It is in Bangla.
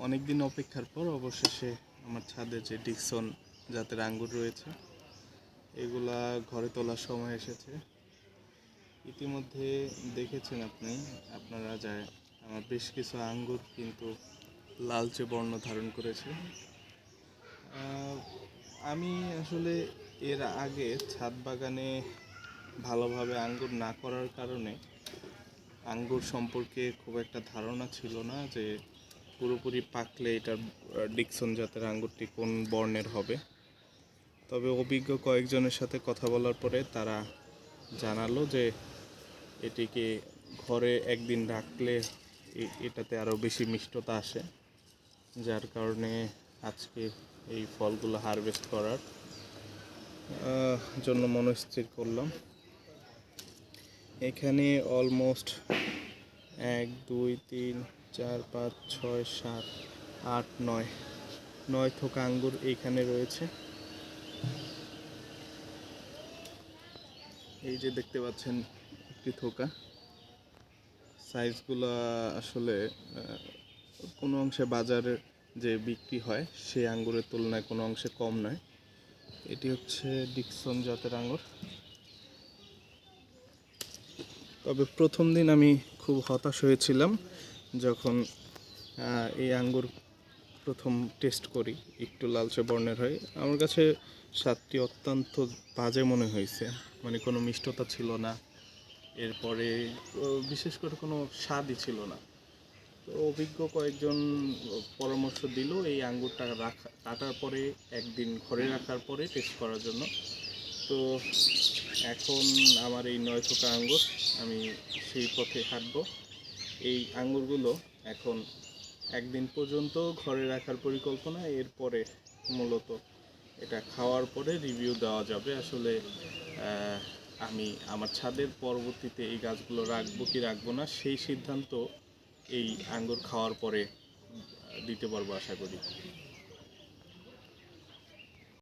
অনেক দিন অপেক্ষার পর অবশেষে আমার ছাদে যে ডিকসন জাতের আঙ্গুর রয়েছে এগুলা ঘরে তোলার সময় এসেছে। ইতিমধ্যে দেখেছেন আপনারা যায় আমার বেশ কিছু আঙ্গুর কিন্তু লালচে বর্ণ ধারণ করেছে। আমি আসলে এর আগে ছাদ বাগানে ভালোভাবে আঙ্গুর না করার কারণে আঙ্গুর সম্পর্কে খুব একটা ধারণা ছিল না যে পুরোপুরি পাকলে এটার ডিকসন জাতের আঙ্গুরটি কোন বর্ণের হবে। তবে অভিজ্ঞ কয়েকজনের সাথে কথা বলার পরে তারা জানালো যে এটিকে ঘরে একদিন রাখলে এটাতে আরও বেশি মিষ্টতা আসে, যার কারণে আজকে এই ফলগুলো হারভেস্ট করার জন্য মনস্থির করলাম। এখানে অলমোস্ট 1 2 3 4 5 6 7 8 9 থোকা আঙ্গুর এইখানে রয়েছে। এই যে দেখতে পাচ্ছেন একটি থোকা। সাইজগুলো আসলে কোনো অংশে বাজারে যে বিক্রি হয় সেই আঙ্গুরের তুলনায় কোনো অংশে কম নয়। এটি হচ্ছে ডিকসন জাতের আঙ্গুর। তবে প্রথম দিন আমি খুব হতাশ হয়েছিলাম যখন এই আঙ্গুর প্রথম টেস্ট করি, একটু লালচে বর্ণের হয়। আমার কাছে স্বাদটি অত্যন্ত বাজে মনে হয়েছে, মানে কোনো মিষ্টতা ছিল না, এরপরে বিশেষ করে কোনো স্বাদই ছিল না। তো অভিজ্ঞ কয়েকজন পরামর্শ দিল এই আঙ্গুরটা কাটার পরে একদিন ঘরে রাখার পরে টেস্ট করার জন্য। তো এখন আমার এই 9 থোকা আঙ্গুর, আমি সেই পথে হাঁটব। এই আঙ্গুরগুলো এখন একদিন পর্যন্ত ঘরে রাখার পরিকল্পনা, এরপরে মূলত এটা খাওয়ার পরে রিভিউ দেওয়া যাবে আসলে আমি আমার ছাদের পরবর্তীতে এই গাছগুলো রাখবো কি রাখবো না সেই সিদ্ধান্ত এই আঙ্গুর খাওয়ার পরে দিতে পারবো আশা করি।